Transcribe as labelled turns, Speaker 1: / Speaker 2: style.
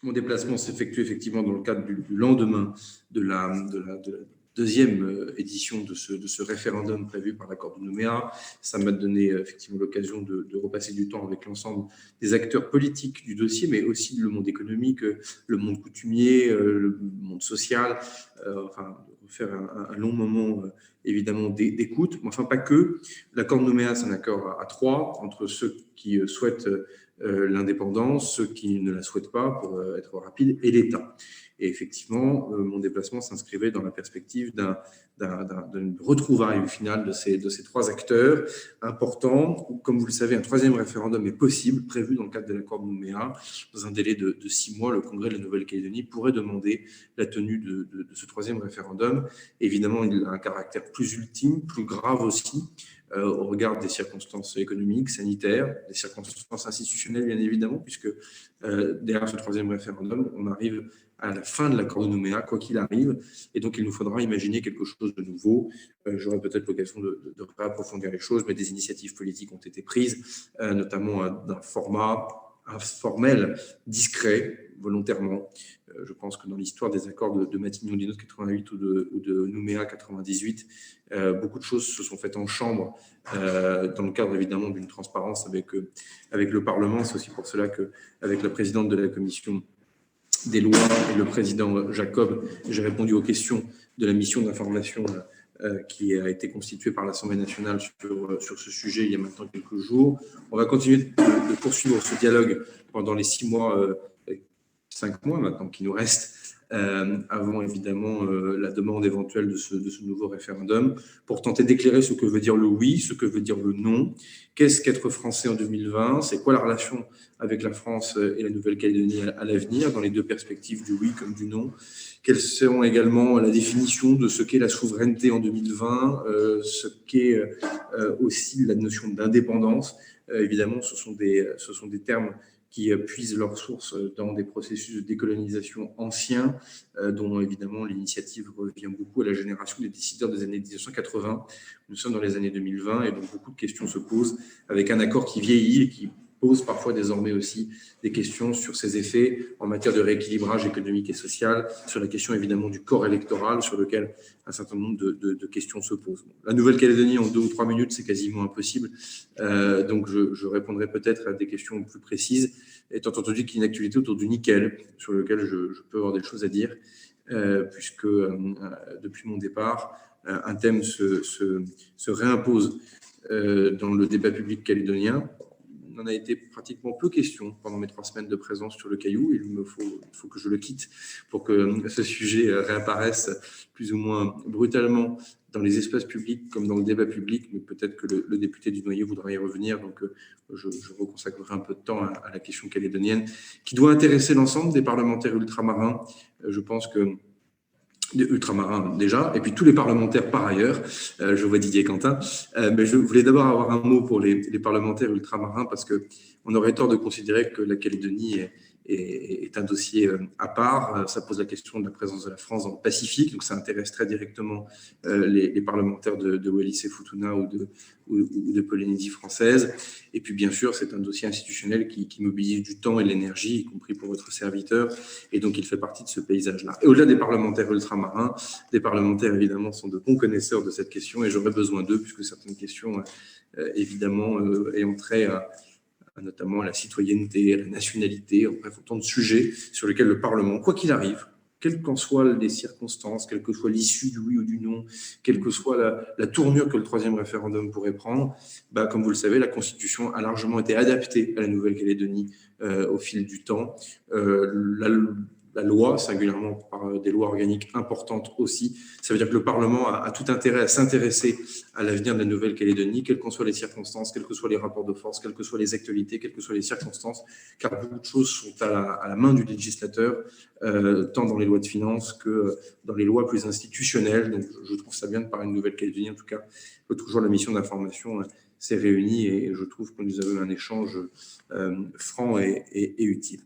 Speaker 1: Mon déplacement s'effectue effectivement dans le cadre du lendemain de la deuxième édition de ce référendum prévu par l'accord de Nouméa. Ça m'a donné effectivement l'occasion de repasser du temps avec l'ensemble des acteurs politiques du dossier, mais aussi le monde économique, le monde coutumier, le monde social, enfin, de faire un long moment évidemment d'écoute, mais enfin pas que. L'accord de Nouméa, c'est un accord à trois, entre ceux qui souhaitent l'indépendance, ceux qui ne la souhaitent pas, pour être rapide, et l'État. Et effectivement, mon déplacement s'inscrivait dans la perspective d'une retrouvaille finale de ces trois acteurs importants. Comme vous le savez, un troisième référendum est possible, prévu dans le cadre de l'accord de Nouméa. Dans un délai de 6 mois, le Congrès de la Nouvelle-Calédonie pourrait demander la tenue de ce troisième référendum. Évidemment, il a un caractère plus ultime, plus grave aussi, au regard des circonstances économiques, sanitaires, des circonstances institutionnelles, bien évidemment, puisque derrière ce troisième référendum, on arrive à la fin de l'accord de Nouméa, quoi qu'il arrive, et donc il nous faudra imaginer quelque chose de nouveau. J'aurai peut-être l'occasion de réapprofondir les choses, mais des initiatives politiques ont été prises, notamment d'un format informel, discret, volontairement. Je pense que dans l'histoire des accords de Matignon-Linot de 88 ou de Nouméa 98, beaucoup de choses se sont faites en chambre, dans le cadre évidemment d'une transparence avec le Parlement. C'est aussi pour cela qu'avec la présidente de la commission des lois et le président Jacob, j'ai répondu aux questions de la mission d'information qui a été constituée par l'Assemblée nationale sur ce sujet il y a maintenant quelques jours. On va continuer de poursuivre ce dialogue pendant les 6 mois, 5 mois maintenant qui nous restent, avant évidemment la demande éventuelle de ce nouveau référendum, pour tenter d'éclairer ce que veut dire le oui, ce que veut dire le non. Qu'est-ce qu'être français en 2020? C'est quoi la relation avec la France et la Nouvelle-Calédonie à l'avenir, dans les deux perspectives du oui comme du non? Quelles seront également la définition de ce qu'est la souveraineté en 2020, ce qu'est aussi la notion d'indépendance? Évidemment, ce sont des termes qui puisent leurs sources dans des processus de décolonisation anciens, dont évidemment l'initiative revient beaucoup à la génération des décideurs des années 1980. Nous sommes dans les années 2020 et donc beaucoup de questions se posent, avec un accord qui vieillit et qui pose parfois désormais aussi des questions sur ses effets en matière de rééquilibrage économique et social, sur la question évidemment du corps électoral, sur lequel un certain nombre de questions se posent. Bon, la Nouvelle-Calédonie, en 2 ou 3 minutes, c'est quasiment impossible, donc je répondrai peut-être à des questions plus précises, étant entendu qu'il y a une actualité autour du nickel, sur lequel je peux avoir des choses à dire, puisque depuis mon départ, un thème se réimpose dans le débat public calédonien. Il en a été pratiquement peu question pendant mes 3 semaines de présence sur le Caillou. Il faut que je le quitte pour que ce sujet réapparaisse plus ou moins brutalement dans les espaces publics comme dans le débat public, mais peut-être que le député du Noyer voudra y revenir, donc je reconsacrerai un peu de temps à la question calédonienne, qui doit intéresser l'ensemble des parlementaires ultramarins. Je pense que ultramarins déjà, et puis tous les parlementaires par ailleurs. Je vois Didier Quentin, mais je voulais d'abord avoir un mot pour les parlementaires ultramarins, parce qu'on aurait tort de considérer que la Calédonie est un dossier à part. Ça pose la question de la présence de la France dans le Pacifique, donc ça intéresse très directement les parlementaires de Wallis et Futuna ou de Polynésie française. Et puis bien sûr, c'est un dossier institutionnel qui mobilise du temps et de l'énergie, y compris pour votre serviteur, et donc il fait partie de ce paysage-là. Et au-delà des parlementaires ultramarins, des parlementaires évidemment sont de bons connaisseurs de cette question, et j'aurais besoin d'eux, puisque certaines questions évidemment ayant trait notamment à la citoyenneté, à la nationalité, en bref, autant de sujets sur lesquels le Parlement, quoi qu'il arrive, quelles qu'en soient les circonstances, quelle que soit l'issue du oui ou du non, quelle que soit la tournure que le troisième référendum pourrait prendre, comme vous le savez, la Constitution a largement été adaptée à la Nouvelle-Calédonie au fil du temps. La loi, singulièrement par des lois organiques importantes aussi, ça veut dire que le Parlement a tout intérêt à s'intéresser à l'avenir de la Nouvelle-Calédonie, quelles qu'en soient les circonstances, quels que soient les rapports de force, quelles que soient les actualités, quelles que soient les circonstances, car beaucoup de choses sont à la main du législateur, tant dans les lois de finances que dans les lois plus institutionnelles. Donc je trouve ça bien de parler de Nouvelle-Calédonie. En tout cas, l'autre jour, la mission d'information s'est réunie et je trouve que nous avons un échange franc et utile.